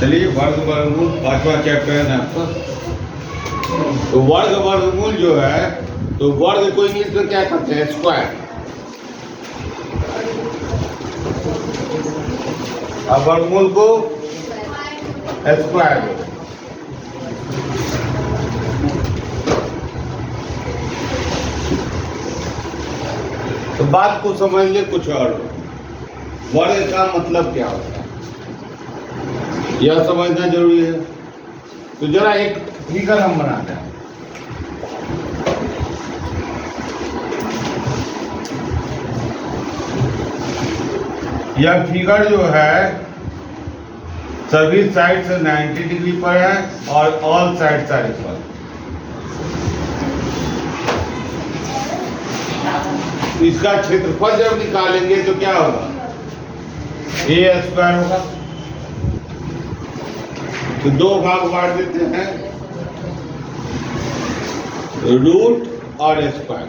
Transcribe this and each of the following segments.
चलिए वर्ग वर्गमूल 5वां चैप्टर है ना आपका। तो वर्ग वर्गमूल जो है, तो वर्ग को इंग्लिश में क्या कहते हैं? स्क्वायर। अब वर्गमूल को स्क्वायर। तो बात को समझ ले कुछ और। वर्ग का मतलब क्या होता है यह समझना जरूरी है। तो जरा एक फिगर हम बनाते हैं। यह फिगर जो है सभी साइड से 90 डिग्री पर है और ऑल साइड साइड पर। इसका क्षेत्रफल जब निकालेंगे तो क्या होगा? ए स्क्वायर होगा। तो दो भाग बांट देते हैं, रूट और स्क्वायर।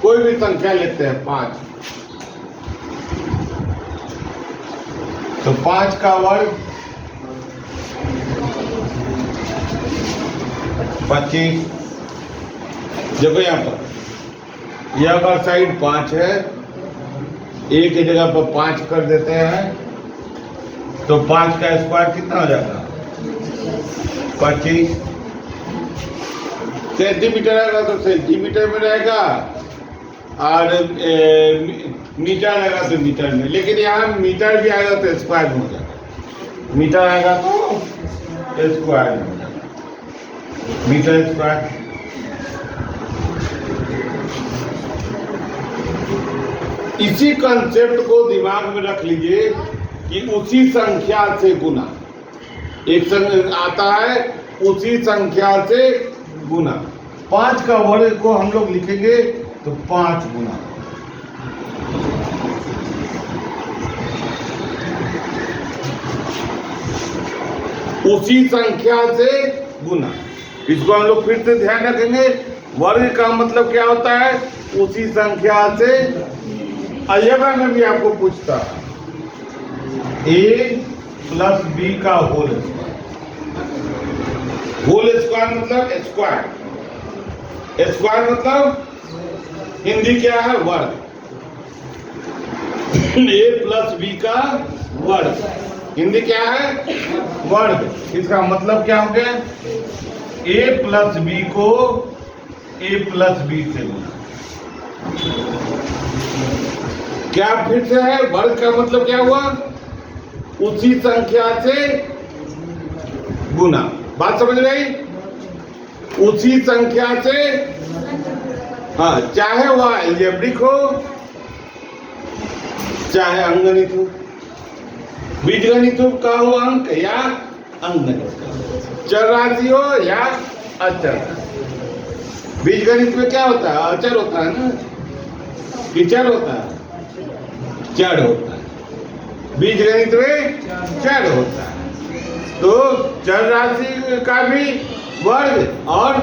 कोई भी संख्या लेते हैं 5, तो 5 का वर्ग 25। देखो यहाँ पर यह अगर साइड 5 है, एक की जगह पर 5 कर देते हैं, तो 5 का स्क्वायर कितना हो जाएगा? 25। सेंटीमीटर आएगा तो सेंटीमीटर में रहेगा, और मीटर आएगा तो मीटर में। लेकिन यहाँ मीटर भी आएगा तो स्क्वायर में हो जाएगा। मीटर आएगा तो स्क्वायर में हो जाएगा। Metre square. इसी कंसेप्ट को दिमाग में रख लीजिए कि उसी संख्या से गुना। एक संख्या आता है, उसी संख्या से गुना। 5 का वर्ग को हम लोग लिखेंगे तो 5 गुना। उसी संख्या से गुना। इसको हम लोग फिर से ध्यान रखेंगे। वर्ग का मतलब क्या होता है? उसी संख्या से। अलजेब्रा में भी आपको पूछता है a प्लस बी का होल स्क्वायर। होल स्क्वायर मतलब स्क्वायर। स्क्वायर मतलब हिंदी क्या है? वर्ग। a प्लस बी का वर्ग हिंदी क्या है? वर्ग। इसका मतलब क्या हो गया? a प्लस बी को a प्लस बी से गुना। क्या फिर से है? वर्ग का मतलब क्या हुआ? उसी संख्या से गुना। बात समझ गई? उसी संख्या से, हाँ, चाहे वह अलजेब्रिक हो, चाहे अंकगणित हो, बीजगणित हो का हो अंक, या अंकगणित, चर राशि हो या अचर। बीजगणित में क्या होता है? अचर होता है ना, कि चर होता है? जड़ होता है। बीजगणित में जड़ होता है। तो चर राशि का भी वर्ग, और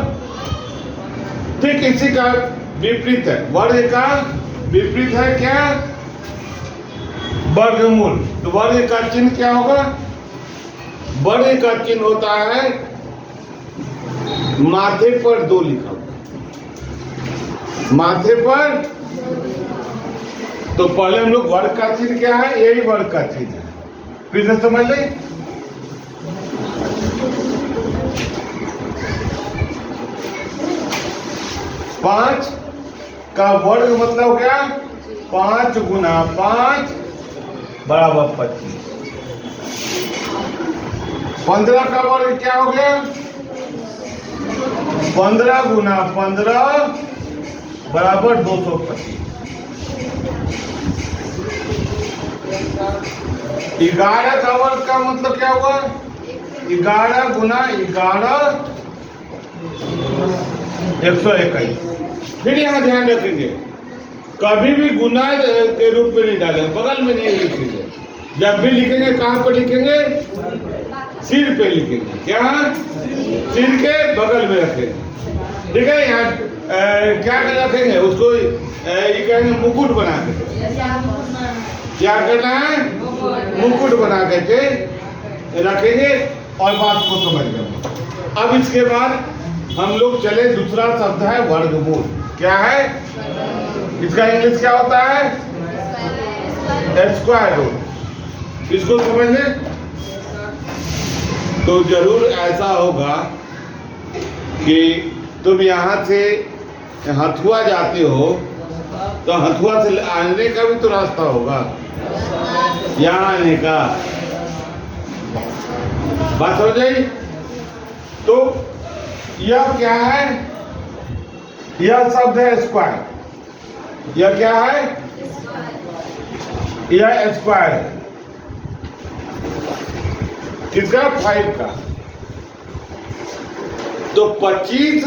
ठीक इसी का विपरीत है। वर्ग का विपरीत है क्या? वर्गमूल। तो वर्ग का चिन्ह क्या होगा? वर्ग का चिन्ह होता है माथे पर 2 लिखा होगा। माथे पर। तो पहले हम लोग वर्ग का चिन्ह क्या है? यही वर्ग का चिन्ह है। फिर से समझ लें। पांच का वर्ग मतलब क्या? 5 गुना 5 बराबर 25। 15 का वर्ग क्या हो गया? 15 गुना 15 बराबर 225। 11 का वर्ग का मतलब क्या हुआ? 11 गुना 11 121। फिर यहाँ ध्यान रखेंगे, कभी भी गुना के रूप में नहीं डालेंगे, बगल में नहीं लिखेंगे। जब भी लिखेंगे कहाँ पर लिखेंगे? सिर पे लिखेंगे। क्या? सिर के बगल में रखेंगे। ठीक है? यहाँ क्या रखेंगे उसको? ये कहेंगे मुकुट बना के। क्या करना है? मुकुट बना करके रखेंगे और बात को समझ लेंगे। अब इसके बाद हम लोग चले, दूसरा शब्द है वर्गमूल। क्या है इसका इंग्लिश क्या होता है? Square root. इसको समझ लें तो जरूर ऐसा होगा कि तुम यहाँ से हथुआ जाते हो तो हथुआ से आने का भी तो रास्ता होगा, यहाँ आने का। बात हो जाए तो यह क्या है? यह शब्द है स्क्वायर। यह क्या है? यह स्क्वायर है। किसका? 5 का। तो 25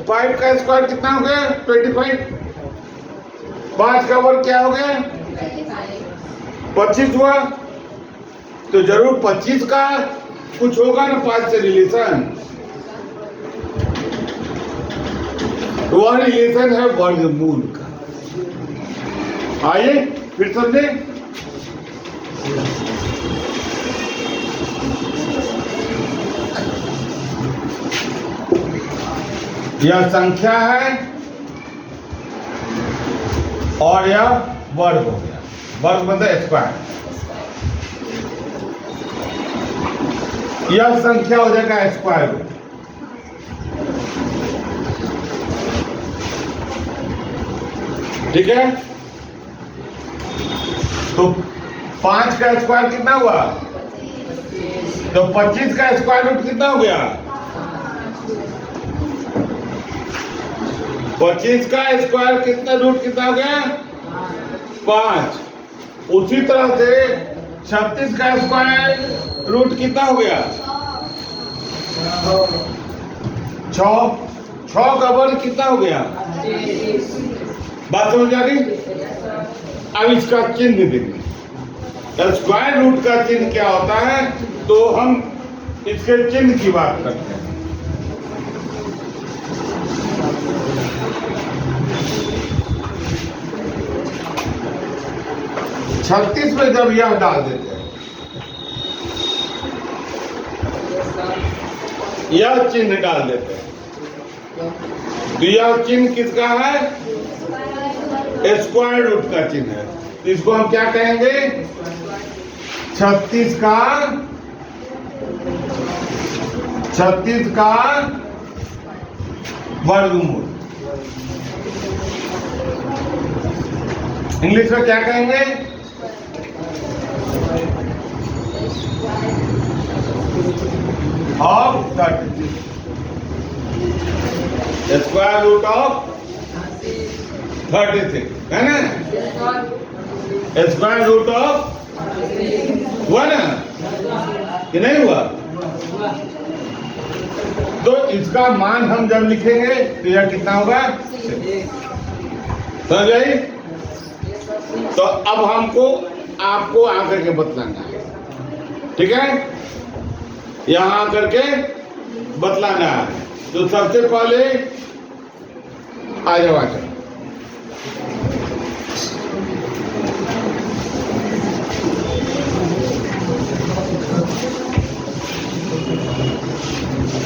5 का स्क्वायर कितना हो गया? 25। 5 का वर्ग क्या हो गया? 25 हुआ। तो जरूर 25 का कुछ होगा ना 5 से रिलेशन। वह रिलेशन है वर्गमूल का। आइए फिर समझे। यह संख्या है और यह वर्ग हो गया। वर्ग मतलब स्क्वायर। यह संख्या हो जाएगा स्क्वायर रूट। ठीक है। तो 5 का स्क्वायर कितना हुआ? तो 25 का स्क्वायर रूट कितना हो गया? 25 का स्क्वायर कितना रूट कितना हो गया? 5। उसी तरह से 36 का स्क्वायर रूट कितना हो गया? 6 का वर्ग कितना हो गया? बात समझ आ गई? अब इसका चिन्ह देंगे। स्क्वायर रूट का चिन्ह क्या होता है तो हम इसके चिन्ह की बात करते हैं। छत्तीस में जब यह डाल देते हैं, यह चिन्ह डाल देते हैं, तो यह चिन्ह किसका है? स्क्वायर रूट का चिन्ह है। इसको हम क्या कहेंगे? 36 का वर्गमूल। इंग्लिश में क्या कहेंगे? ऑफ 36। स्क्वायर रूट ऑफ 36 है ना? स्क्वायर रूट ऑफ हुआ ना कि नहीं हुआ? तो इसका मान हम जब लिखेंगे तो यह कितना होगा? समझ गई? तो अब हमको आपको आकर के बतलाना है। ठीक है, यहां आकर के बतलाना है। तो सबसे पहले आ जाओ, आ जाओ।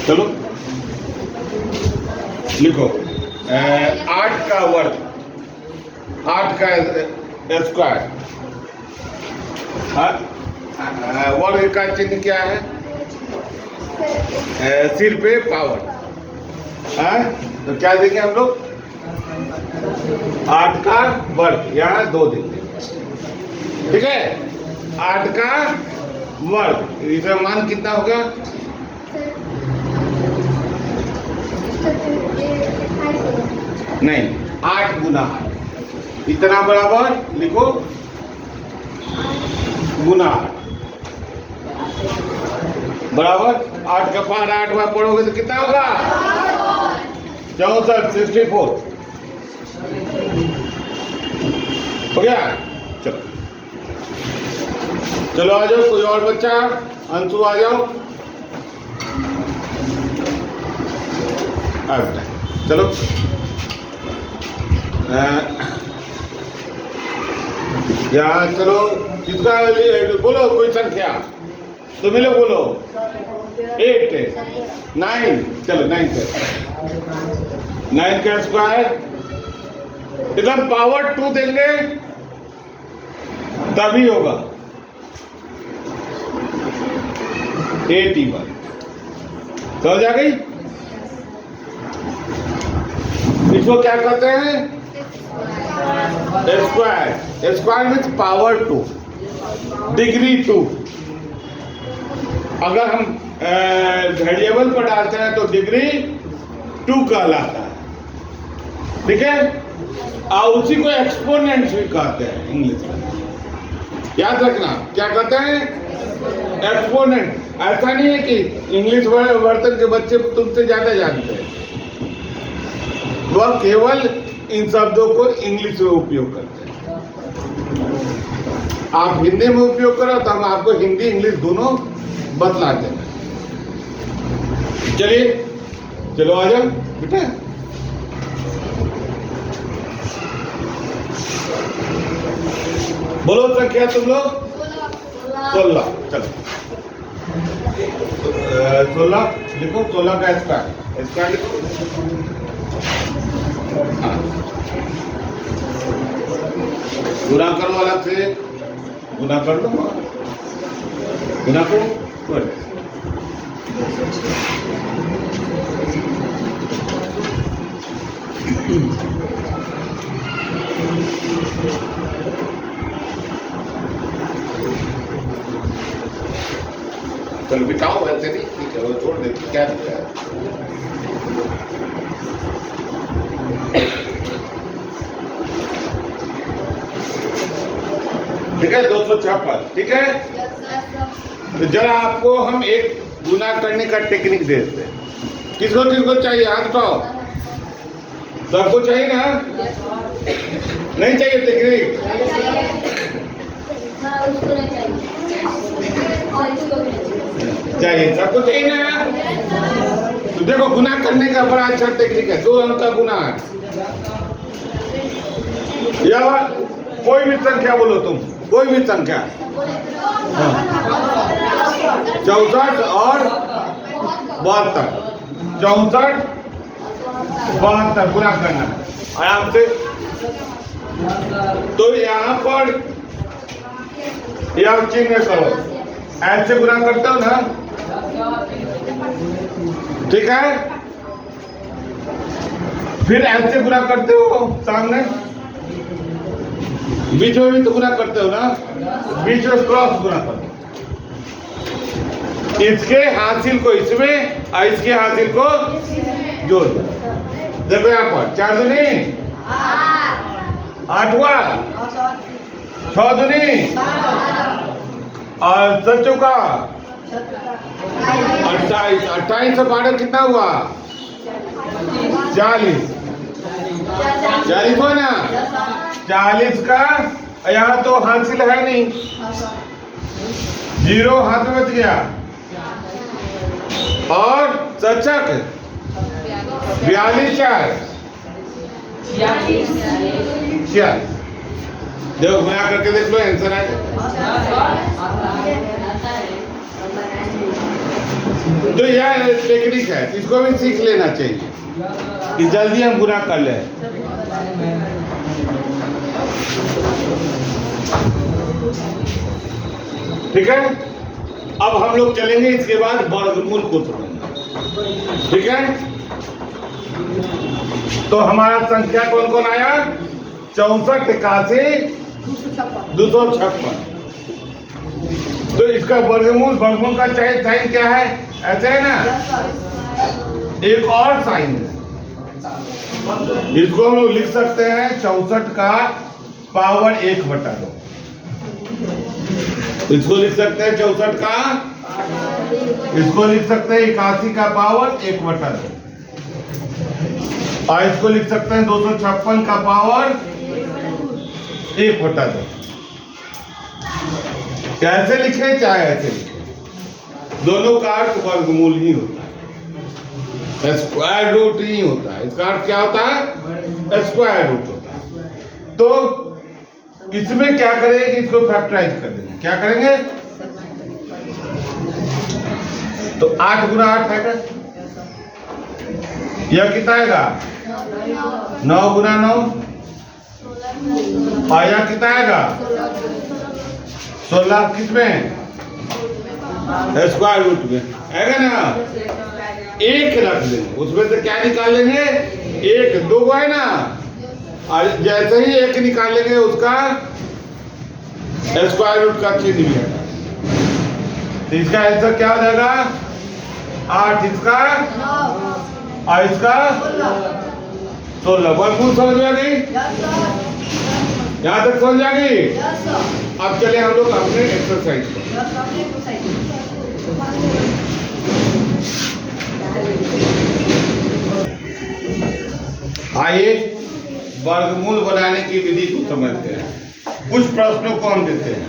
चलो लिखो 8 का वर्ग, 8 का स्क्वायर। वर्ग का चिन्ह क्या है? सिर पे पावर है। तो क्या देंगे हम लोग? 8 का वर्ग, यहाँ 2 देंगे। ठीक है, 8 का वर्ग, इसका मान कितना होगा? नहीं, 8 गुना 8 इतना बराबर लिखो, गुना 8 बराबर 8 का 5 8 बार पढ़ोगे तो कितना होगा? 64 64 हो गया। चलो चलो आ जाओ, कोई और बच्चा? अंशु आ जाओ। चलो यहाँ चलो, किसका बोलो कोई संख्या? तुम ही लोग बोलो। 8 9, चलो 9 का 9 का स्क्वायर, इधर पावर 2 देंगे तभी होगा 81। समझ आ गई? इसको क्या कहते हैं? Square. Square means power 2, degree 2। अगर हम वेरिएबल पर डालते हैं तो डिग्री 2 कहलाता है। ठीक है? और उसी को एक्सपोनेंट्स भी कहते हैं इंग्लिश में। याद रखना, क्या कहते हैं? एक्सपोनेंट। ऐसा नहीं है कि इंग्लिश वर्तन के बच्चे तुमसे ज्यादा जानते हैं, वह केवल इन शब्दों को इंग्लिश में उपयोग करते हैं। आप हिंदी में उपयोग करो तो हम आपको हिंदी इंग्लिश दोनों बतलाते हैं। चलिए, चलो आ जाओ बेटा। बोलो संख्या तुम लोग। 16। चलो 16 लिखो। 16 का स्क्वायर लिखो। हाँ, गुना करो, अलग से गुना कर लो, गुना करो। चलो बिठाओ, वैसे नहीं ठीक है, वो छोड़ देती क्या दिया है। ठीक है, 256। ठीक है, तो जरा आपको हम एक गुना करने का टेक्निक देते हैं। किसको किसको चाहिए? हाथ उठाओ। सबको चाहिए ना? नहीं चाहिए टेक्निक? चाहिए, सबको चाहिए ना? तो देखो, गुना करने का बड़ा अच्छा टेक्निक है। 2 अंक का गुना है, या कोई भी संख्या बोलो तुम, कोई भी संख्या। 64 और 72, 64 72 गुना करना आराम से। तो यहाँ पर यह चिन्ह करो, ऐसे गुना करते हो ना? ठीक है, फिर ऐसे गुना करते हो सामने, बीच में भी तो गुना करते हो ना? बीच में क्रॉस गुना करते हो। इसके हासिल को इसमें और इसके हासिल को जोड़ दो। देखो यहाँ पर 4 दूनी 8, 6 दूनी और 7 चौका 28। 28 से 12 कितना हुआ? 40। 40 हुआ ना? 40 का यहाँ तो हासिल है नहीं, 0 हाथ में बच गया। और सचक 42 4 देखो, गुना करके देख लो, आंसर आएगा। तो यह टेक्निक है, इसको भी सीख लेना चाहिए कि जल्दी हम गुना कर लें। ठीक है, अब हम लोग चलेंगे इसके बाद वर्गमूल को समझना। ठीक है, तो हमारा संख्या कौन कौन आया? 64, 81, 256। तो इसका वर्गमूल, वर्गमूल का साइन क्या है? ऐसे है ना? एक और साइन है, इसको हम लोग लिख सकते हैं 64 का पावर 1/2। इसको लिख सकते हैं 64 का, इसको लिख सकते हैं 81 का पावर 1/2, और इसको लिख सकते हैं 256 का पावर 1/2। कैसे लिखे चाहे ऐसे लिखे, दोनों का अर्थ वर्गमूल ही होता है, स्क्वायर रूट नहीं होता है। इसका अर्थ क्या होता है? स्क्वायर रूट होता है। तो इसमें क्या करेंगे? इसको फैक्टराइज कर देंगे। क्या करेंगे? तो 8 गुना 8 आएगा। यह कितना आएगा? 9 गुना 9। और यह कितना आएगा? 16 किसमें? स्क्वायर रूट में आएगा ना। एक रख लेंगे, उसमें से क्या निकाल लेंगे? एक। 2 को है ना, और जैसे ही एक निकालेंगे उसका स्क्वायर रूट का चिन्ह मिलेगा। तो इसका आंसर क्या हो जाएगा? 8, इसका और इसका 16। वर्गमूल समझ में आ गई? यहाँ तक समझ आ गई? अब चले हम लोग अपने एक्सरसाइज को। आइए वर्गमूल बनाने की विधि को समझते हैं। कुछ प्रश्नों को हम देते हैं।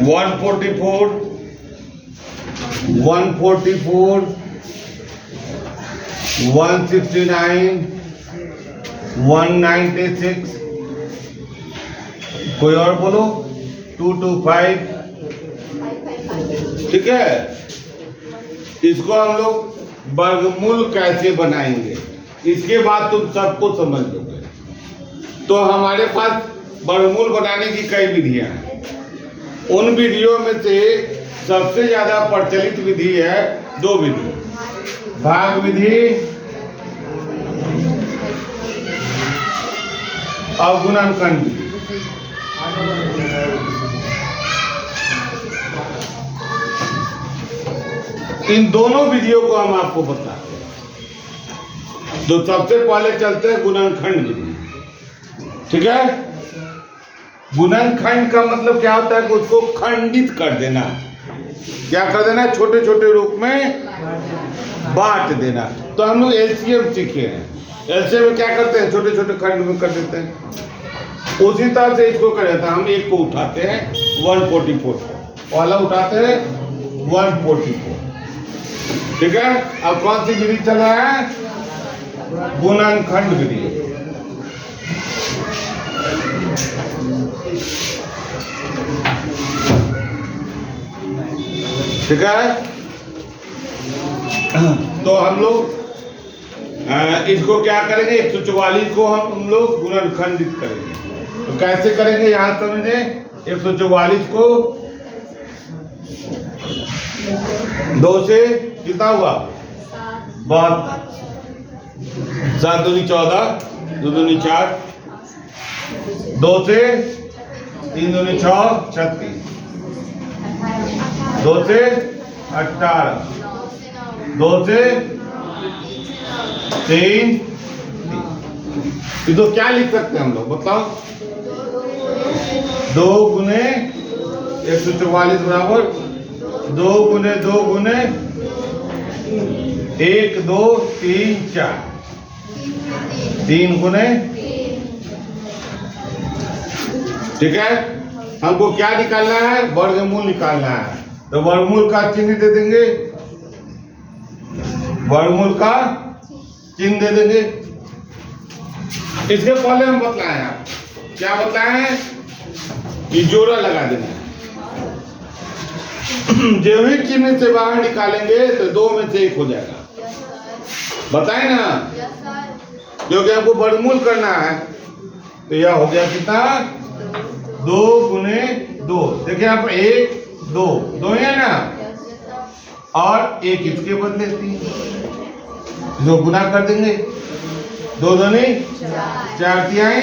वन 144, 169, 196, कोई और बोलो, 225। ठीक है, इसको हम लोग वर्गमूल कैसे बनाएंगे इसके बाद तुम सबको समझ लोगे। तो हमारे पास वर्गमूल बनाने की कई विधियां हैं। उन विधियों में से सबसे ज्यादा प्रचलित विधि है 2 विधि, भाग विधि और गुणनखंड विधि। इन दोनों विधियों को हम आपको बताते हैं। तो सबसे पहले चलते हैं गुणनखंड विधि। ठीक है, गुणनखंड का मतलब क्या होता है कि उसको खंडित कर देना। क्या कर देना? छोटे छोटे रूप में बांट देना। तो हम लोग एलसीएम सीखे हैं। एलसीएम में क्या करते हैं? छोटे छोटे खंड में कर देते हैं। उसी तरह से इसको कर देते हैं। हम एक को उठाते हैं 144, वाला उठाते हैं 144। ठीक है, अब कौन सी विधि चल रहा है? गुणनखंड विधि। ठीक है, तो हम लोग इसको क्या करेंगे? 144 को हम लोग गुणनखंडित करेंगे। तो कैसे करेंगे यहां समझे? 144 को 2 से कितना हुआ? 72। 7 दूनी 14, 2 दूनी 4, 2 से 3 दूनी 6, 36, 2 से 18, 2 से 3। तो क्या लिख सकते हैं हम लोग? बताओ। 2 गुने 144 बराबर 2 गुने 2 गुने 1, 2, 3, 4, 3 गुने। ठीक है, हमको क्या निकालना है? वर्गमूल निकालना है। तो वर्गमूल का चिन्ह दे देंगे, वर्गमूल का चिन्ह दे देंगे। इसके पहले हम बतलाए हैं, क्या बताए हैं? कि जोड़ा लगा देना है। जो ही चिन्ह से बाहर निकालेंगे तो 2 में से 1 हो जाएगा। बताए ना, क्योंकि हमको वर्गमूल करना है। तो यह हो गया कितना? 2 गुने 2। देखिए यहाँ पर 1, 2, 2 है ना, और 1 इसके बदले 3, जो गुना कर देंगे। 2 दूनी 4, 3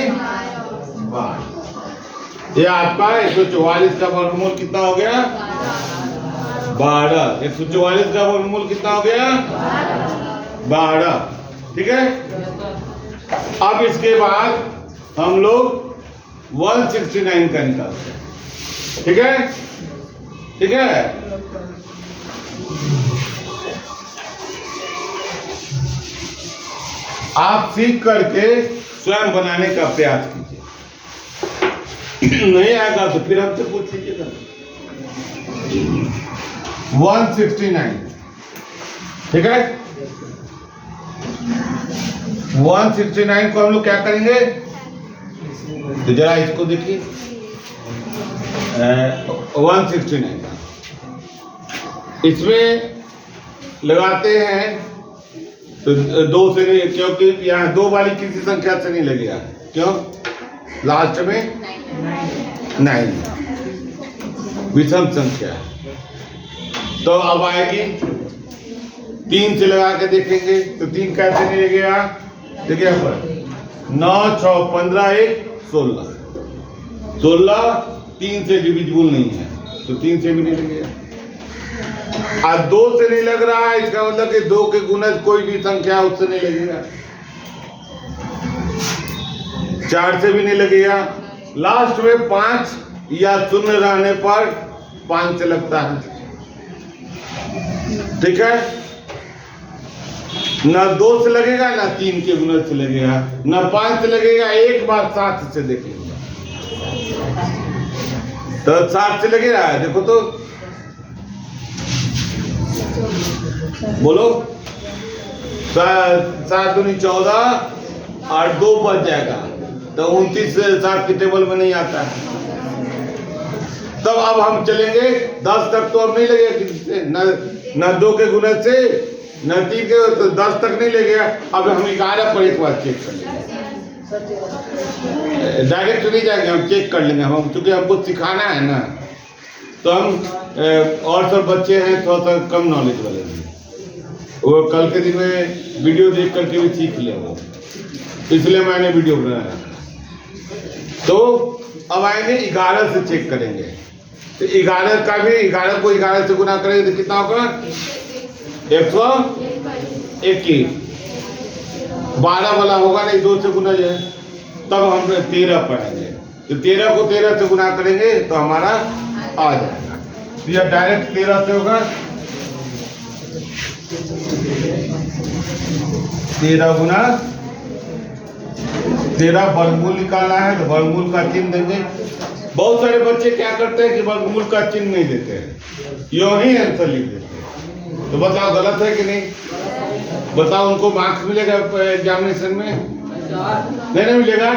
12। ये आपका 144 का वर्गमूल कितना हो गया? 12। 144 का वर्गमूल कितना हो गया? 12। ठीक है, अब इसके बाद हम लोग 169 का निकालते हैं। ठीक है, ठीक है। आप सीख करके स्वयं बनाने का प्रयास कीजिए। नहीं आएगा तो फिर हमसे पूछ लीजिएगा। 169। ठीक है, 169 को हम लोग क्या करेंगे? तो जरा इसको देखिए, 169 का। इसमें लगाते हैं तो 2 से नहीं, क्योंकि यहाँ 2 वाली किसी संख्या से नहीं लगेगा। क्यों? लास्ट में 9 विषम संख्या। तो अब आएगी 3 से लगा के देखेंगे तो 3 कैसे नहीं लगेगा? देखिए यहाँ पर 9, 6, 15, 1, 16। 16 3 से डिविजिबल नहीं है, तो 3 से भी नहीं लगेगा। आज 2 से नहीं लग रहा है, इसका मतलब कि 2 के गुणज कोई भी संख्या उससे नहीं लगेगा। 4 से भी नहीं लगेगा। लास्ट में 5 या शून्य रहने पर 5 से लगता है। ठीक है, ना 2 से लगेगा, ना 3 के गुणज से लगेगा, ना 5 से लगेगा। एक बार 7 से देख लीजिए, तो 7 से लगेगा। देखो तो बोलो, 7 दूनी 14 और 2 बच जाएगा, तो 29 से 7 के टेबल में नहीं आता है। तब अब हम चलेंगे 10 तक, तो अब नहीं लगेगा किसी से, न 2 के गुणज से, न 3 के, तो 10 तक नहीं लगेगा। अब हम 11 पर एक बार चेक कर लेंगे, डायरेक्ट नहीं जाएंगे, हम चेक कर लेंगे। हम क्योंकि हमको सिखाना है ना, तो हम और सब बच्चे हैं थोड़ा सा कम नॉलेज वाले हैं, वो कल के दिन में वीडियो देख करके भी सीख ले, वो इसलिए मैंने वीडियो बनाया। तो अब आएंगे 11 से चेक करेंगे, तो 11 का भी 11 को 11 से गुना करेंगे तो कितना होगा? 121। 12 वाला होगा नहीं, 2 से गुना जाए, तब हम 13 पढ़ेंगे। तो 13 को 13 से गुना करेंगे तो हमारा आ जाएगा। तो यह डायरेक्ट 13 से होगा, 13 गुना 13 वर्गमूल निकालना है, तो वर्गमूल का चिन्ह देंगे। बहुत सारे बच्चे क्या करते हैं कि वर्गमूल का चिन्ह नहीं देते हैं, यूं ही आंसर लिख देते हैं। तो बताओ गलत है कि नहीं? बताओ, उनको मार्क्स मिलेगा एग्जामिनेशन में? नहीं मिलेगा,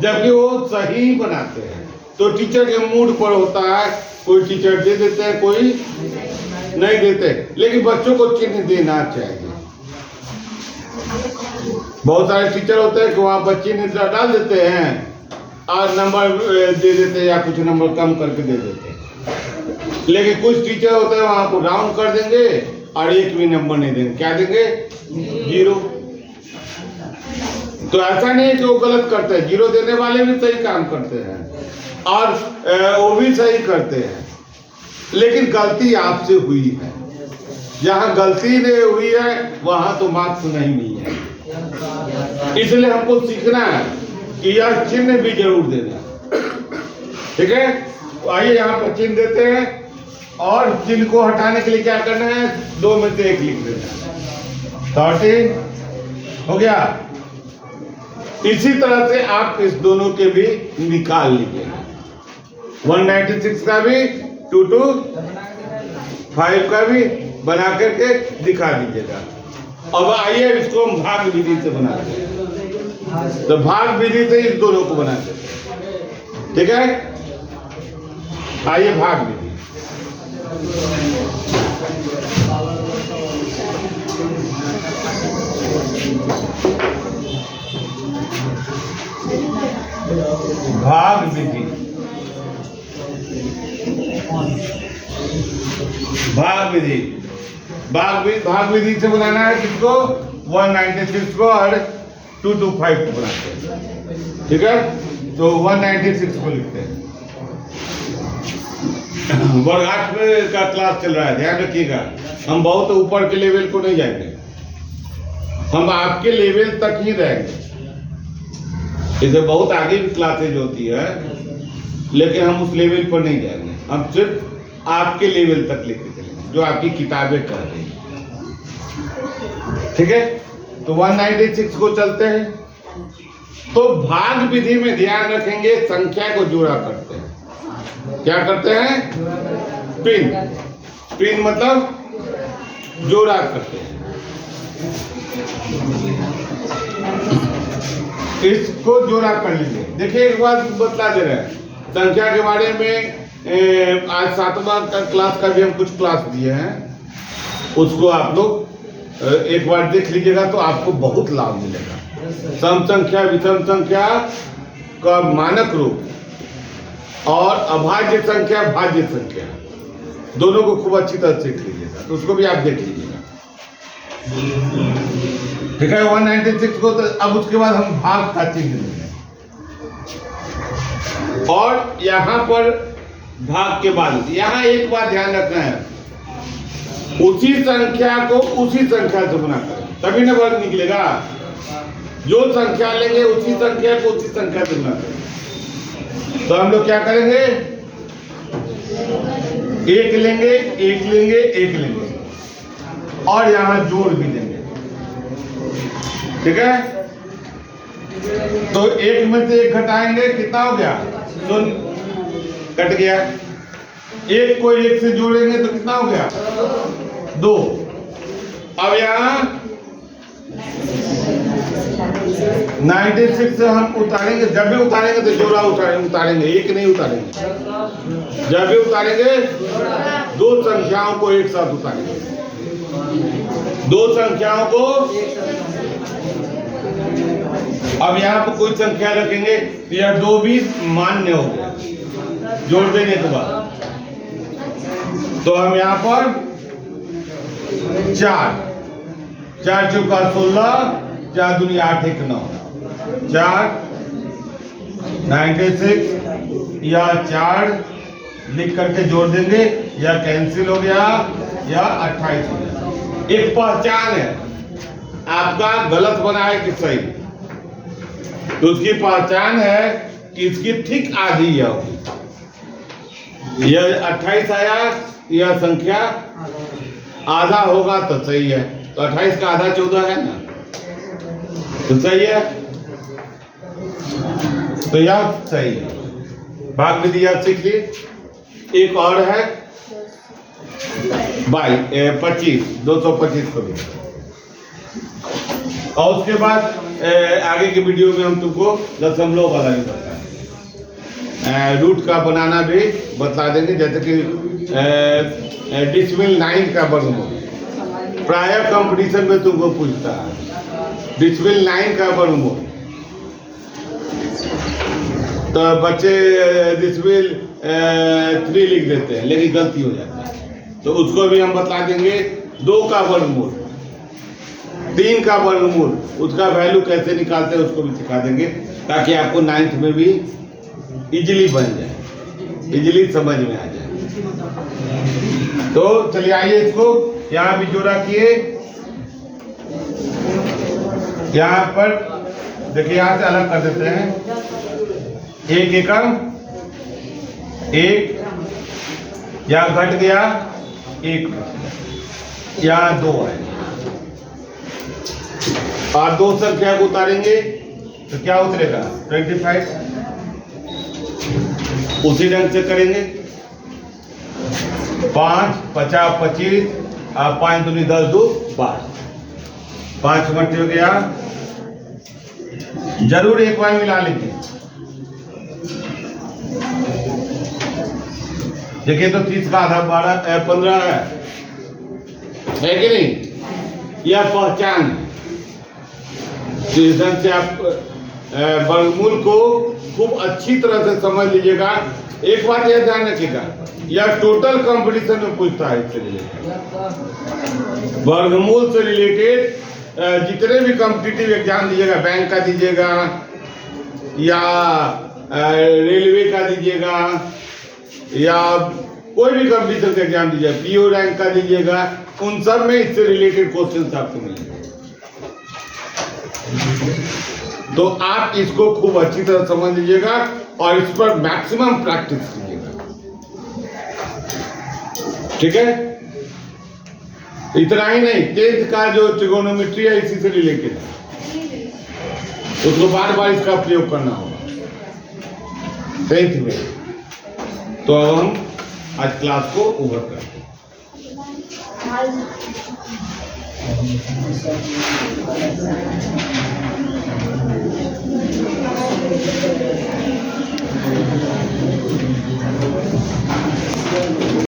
जबकि वो सही बनाते हैं। तो टीचर के मूड पर होता है, कोई टीचर दे देते हैं, कोई नहीं देते, लेकिन बच्चों को चिन्ह देना चाहिए। बहुत सारे टीचर होते हैं कि वहाँ बच्चे ने डाल देते हैं और नंबर दे देते हैं या कुछ नंबर कम करके दे देते हैं, लेकिन कुछ टीचर होते हैं वहाँ को राउंड कर देंगे और एक भी नंबर नहीं देंगे। क्या देंगे? 0। तो ऐसा नहीं है कि वो गलत करते हैं, 0 देने वाले भी सही काम करते हैं और वो भी सही करते हैं, लेकिन गलती आपसे हुई है। जहाँ गलती नहीं हुई है वहां तो मार्क्स नहीं मिली है। इसलिए हमको सीखना है कि यह चिन्ह भी जरूर देना। ठीक है, तो आइए यहाँ पर चिन्ह देते हैं, और चिन्ह को हटाने के लिए क्या करना है? 2 में से 1 लिख देना है। 13 हो गया। इसी तरह से आप इस दोनों के भी निकाल लीजिएगा, 196 का भी, 225 का भी बना करके दिखा दीजिएगा। अब आइए इसको हम भाग विधि से बनाते हैं। तो भाग विधि से इस दोनों को बनाते हैं। ठीक है, आइए भाग विधि। भाग विधि, भाग विधि से बनाना है किसको? 196 को और 225 को बनाते हैं। ठीक है, तो 196 को लिखते हैं। वर्ग 8 में का क्लास चल रहा है, ध्यान रखिएगा। हम बहुत ऊपर के लेवल को नहीं जाएंगे, हम आपके लेवल तक ही रहेंगे। इसे बहुत आगे भी क्लासेज होती है, लेकिन हम उस लेवल पर नहीं जाएंगे। हम सिर्फ आपके लेवल तक लेके चलेंगे जो आपकी किताबें कर रही हैं। ठीक है, तो 196 को चलते हैं। तो भाग विधि में ध्यान रखेंगे, संख्या को जोड़ा करते हैं। क्या करते हैं? पिन मतलब जोड़ा करते हैं। इसको जोड़ा कर लीजिए। देखिए एक बात बतला दे रहे हैं, संख्या के बारे में आज 7वां क्लास का भी हम कुछ क्लास दिए हैं, उसको आप लोग एक बार देख लीजिएगा तो आपको बहुत लाभ मिलेगा। सम संख्या विषम संख्या का मानक रूप और अभाज्य संख्या भाज्य संख्या दोनों को खूब अच्छी तरह सीख लीजिएगा, तो उसको भी आप देख लीजिएगा। ठीक है, 196 को। तो अब उसके बाद हम भाग का चिन्ह लेंगे और यहाँ पर भाग के बाद यहाँ एक बात ध्यान रखना है, उसी संख्या को उसी संख्या से गुना करें तभी ना वर्ग निकलेगा। जो संख्या लेंगे उसी संख्या को उसी संख्या से गुना करें। तो हम लोग क्या करेंगे, एक लेंगे, एक लेंगे, एक लेंगे और यहाँ जोड़ भी देंगे। ठीक है, तो एक में से एक घटाएंगे, कितना हो गया, शून्य, कट गया। एक को एक से जोड़ेंगे तो कितना हो गया, 2। अब यहाँ 96 से हम उतारेंगे, जब भी उतारेंगे तो जोड़ा उतारेंगे, एक नहीं उतारेंगे। जब भी उतारेंगे दो संख्याओं को एक साथ उतारेंगे, दो संख्याओं को। अब यहाँ पर कोई संख्या रखेंगे तो यह 2 भी मान्य हो गया जोड़ देने के बाद। तो हम यहाँ पर 4 चौका 16, 4 दूनी 8 1 9, 4 96 या 4 लिख करके जोड़ देंगे, या कैंसिल हो गया या 28 हो गया। एक पहचान है आपका, गलत बना है कि सही, तो उसकी पहचान है कि इसकी ठीक आधी यह होगी। यह 28 आया, यह संख्या आधा होगा तो सही है, तो 28 का आधा 14 है ना, तो सही है, तो यह सही है। भाग विधि आप सीख लिए। एक और है 25, 225 को भी। और उसके बाद आगे के वीडियो में हम तुमको दशमलव वाला भी बताएंगे, रूट का बनाना भी बता देंगे, जैसे कि डिसिमल 9 का वर्गमूल प्राय कंपटीशन में तुमको पूछता है, डिसिमल 9 का वर्गमूल। तो बच्चे डिसिमल 3 लिख देते हैं लेकिन गलती हो जाती है, तो उसको भी हम बता देंगे। 2 का वर्गमूल, 3 का वर्गमूल, उसका वैल्यू कैसे निकालते हैं उसको भी सिखा देंगे, ताकि आपको 9th में भी इजीली बन जाए, इजीली समझ में आ जाए। तो चलिए आइए, इसको यहाँ भी जोड़ा किए। यहाँ पर देखिए, यहाँ से अलग कर देते हैं। 1 एकम 1, या घट गया 1, या 2 है, और 2 संख्या को उतारेंगे तो क्या उतरेगा, 25। उसी ढंग से करेंगे। 5 50 25, 5 दूनी 10 2 12, 5 घंटे हो गया। जरूर एक बार मिला लीजिए। देखिए तो 30 का आधा 15 है कि नहीं। यह पहचान है, जिस ढंग से आप वर्गमूल को खूब अच्छी तरह से समझ लीजिएगा। एक बात यह ध्यान रखिएगा, यह टोटल कंपटीशन में पूछता है इससे रिलेटेड, वर्गमूल से रिलेटेड जितने भी कॉम्पिटिटिव एग्जाम दीजिएगा, बैंक का दीजिएगा या रेलवे का दीजिएगा या कोई भी कंपटीशन का एग्जाम दीजिएगा, पीओ रैंक का दीजिएगा, उन सब में इससे रिलेटेड क्वेश्चन आपको मिलेंगे। तो आप इसको खूब अच्छी तरह समझ लीजिएगा और इस पर मैक्सिमम प्रैक्टिस कीजिएगा। ठीक है, इतना ही नहीं, 10th का जो ट्रिगोनोमेट्री है इसी से रिलेटेड है, उसको बार बार इसका प्रयोग करना होगा 10th में। तो अब हम आज क्लास को ओवर करते हैं।